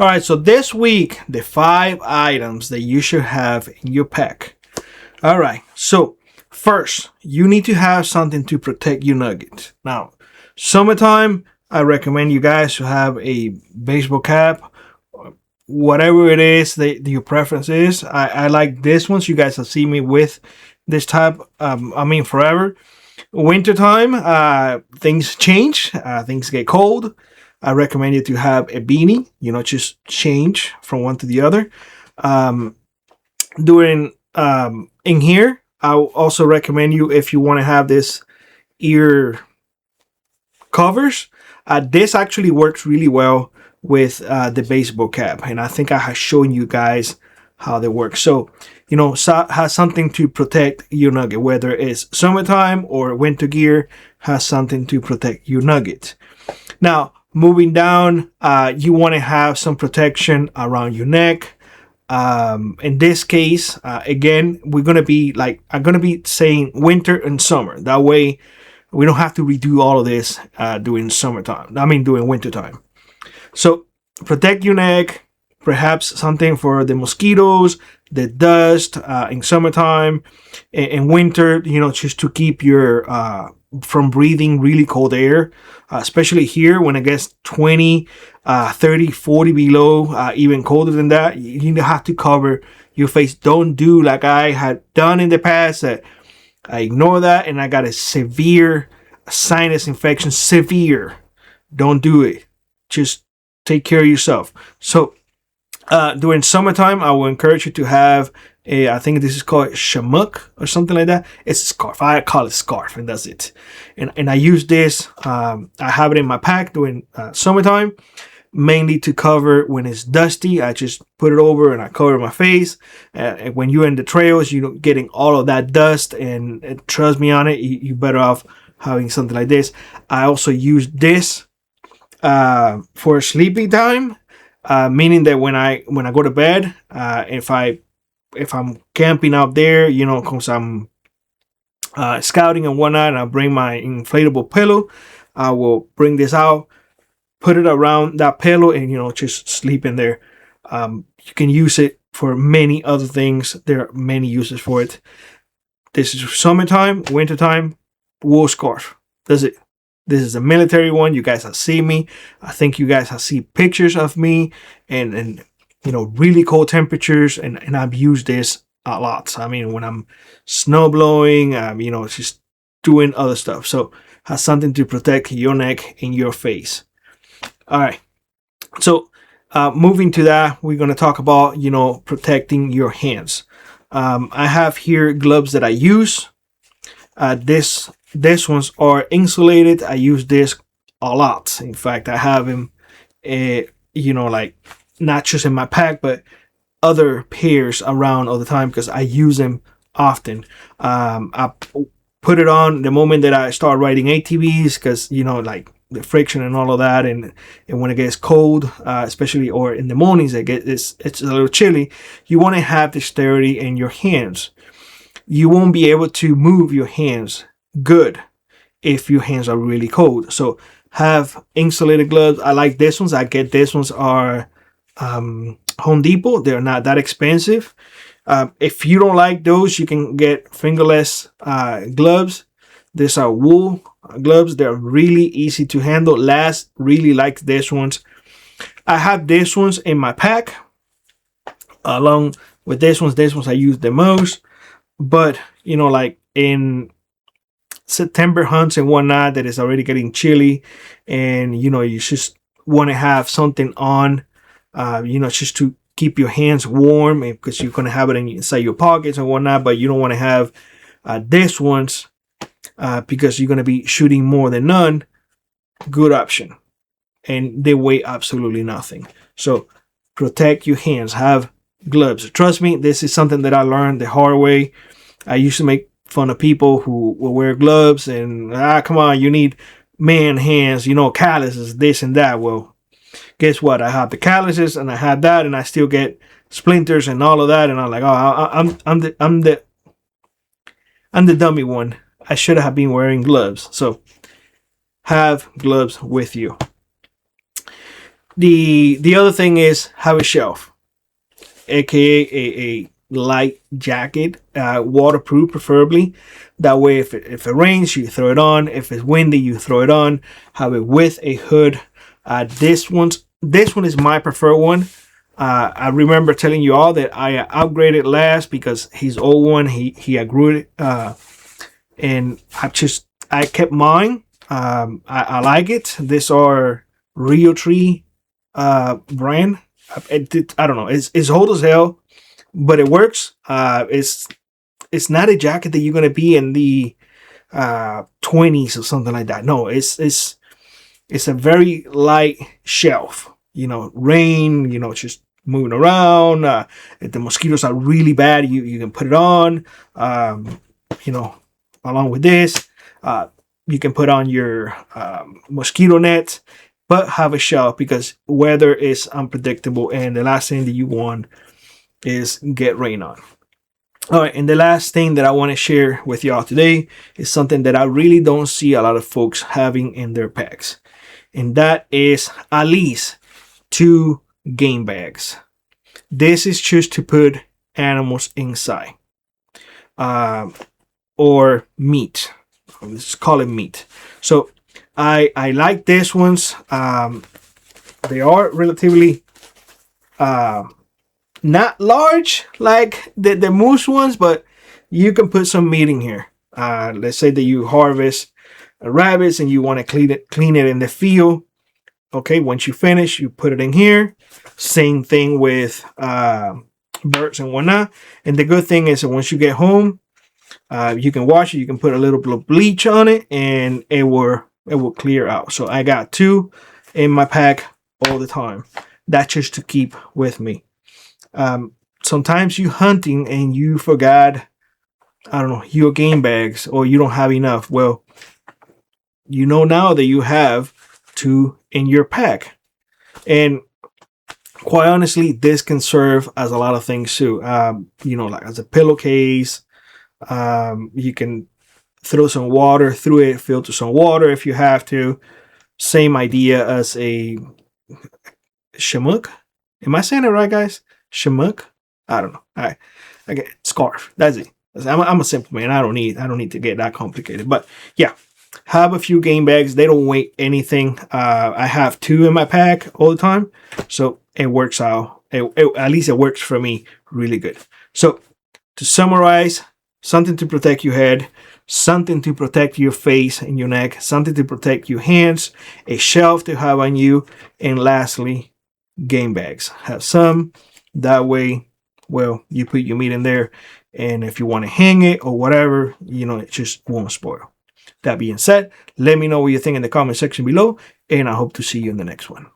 All right, so this week, the 5 items that you should have in your pack. All right, so first, you need to have something to protect your nuggets. Now, summertime, I recommend you guys to have a baseball cap, whatever it is that your preference is. I like this one, so you guys have seen me with this type, forever. Wintertime, things change, things get cold. I recommend you to have a beanie, just change from one to the other. During in here, I also recommend you, if you want to have this ear covers, this actually works really well with the baseball cap, and I think I have shown you guys how they work. So, has something to protect your nugget, whether it's summertime or winter gear, has something to protect your nugget. Now, moving down, you want to have some protection around your neck. In this case, again, I'm going to be saying winter and summer. That way, we don't have to redo all of this during wintertime. So, protect your neck, perhaps something for the mosquitoes, the dust in summertime. In winter, just to keep your from breathing really cold air, especially here when it gets 20, 30, 40 below, even colder than that. You have to cover your face. Don't do like I had done in the past. I ignore that and I got a severe sinus infection. Severe. Don't do it. Just take care of yourself. So during summertime, I will encourage you to have I think this is called shamuk or something like that. It's a scarf. I call it scarf, and that's it. And I use this. I have it in my pack during summertime, mainly to cover when it's dusty. I just put it over and I cover my face. And when you're in the trails, you're getting all of that dust, and trust me on it, you're better off having something like this. I also use this for sleeping time, meaning that when I go to bed, if I'm camping out there, because I'm scouting and whatnot, and I bring my inflatable pillow, I will bring this out, put it around that pillow, and just sleep in there. You can use it for many other things. There are many uses for it. This is summertime, wintertime, wool scarf. That's it. This is a military one. You guys have seen me. I think you guys have seen pictures of me and really cold temperatures, and I've used this a lot. I mean, when I'm snow blowing, just doing other stuff. So has something to protect your neck and your face. All right. So moving to that, we're going to talk about, protecting your hands. I have here gloves that I use. These ones are insulated. I use this a lot. In fact, I have them, not just in my pack, but other pairs around all the time because I use them often. I put it on the moment that I start riding ATVs because, the friction and all of that. And when it gets cold, especially or in the mornings, it's a little chilly. You want to have dexterity in your hands. You won't be able to move your hands good if your hands are really cold. So have insulated gloves. I like these ones. These ones are Home Depot. They're not that expensive. If you don't like those, you can get fingerless gloves. These are wool gloves. They're really easy to handle. Last really like these ones. I have these ones in my pack along with these ones. These ones I use the most. But in September hunts and whatnot, that is already getting chilly, and you just want to have something on. Just to keep your hands warm, because you're going to have it inside your pockets and whatnot, but you don't want to have these ones because you're going to be shooting more than none. Good option. And they weigh absolutely nothing. So protect your hands. Have gloves. Trust me, this is something that I learned the hard way. I used to make fun of people who will wear gloves and, come on, you need man hands, calluses, this and that. Well, guess what? I have the calluses and I have that, and I still get splinters and all of that. And I'm like, I'm the dummy one. I should have been wearing gloves. So have gloves with you. The other thing is have a shelf, aka a light jacket, waterproof preferably. That way, if it rains, you throw it on. If it's windy, you throw it on. Have it with a hood. This one is my preferred one. I remember telling you all that I upgraded last because his old one he outgrew it, and I kept mine. I like it. These are Rio Tree brand. I don't know. It's old as hell, but it works. It's not a jacket that you're gonna be in the 20s or something like that. No, it's a very light shelf. Rain. Just moving around. If the mosquitoes are really bad, you can put it on. You know, along with this, you can put on your mosquito net, but have a shelf because weather is unpredictable, and the last thing that you want is get rain on. All right, and the last thing that I want to share with y'all today is something that I really don't see a lot of folks having in their packs, and that is at least 2 game bags. This is just to put animals inside, or meat. Let's call it meat. So I like these ones. They are relatively not large like the moose ones, but you can put some meat in here. Let's say that you harvest rabbits and you want to clean it in the field. Okay, once you finish, you put it in here. Same thing with birds and whatnot. And the good thing is that once you get home, you can wash it. You can put a little bit of bleach on it, and it will clear out. So I got 2 in my pack all the time. That's just to keep with me. Sometimes you hunting and you forgot, I don't know, your game bags, or you don't have enough. Well, you know now that you have 2 in your pack. And quite honestly, this can serve as a lot of things too. Like as a pillowcase. You can throw some water through it, filter some water if you have to. Same idea as a shamuk. Am I saying it right, guys? Shamuk? I don't know. I get scarf. That's it. I'm a simple man. I don't need to get that complicated. But yeah, have a few game bags. They don't weigh anything. I have 2 in my pack all the time, so it works out. At least it works for me really good. So to summarize, something to protect your head, something to protect your face and your neck, something to protect your hands, a shelf to have on you, and lastly, game bags. Have some. That way, well, you put your meat in there, and if you want to hang it or whatever, it just won't spoil. That being said, let me know what you think in the comment section below, and I hope to see you in the next one.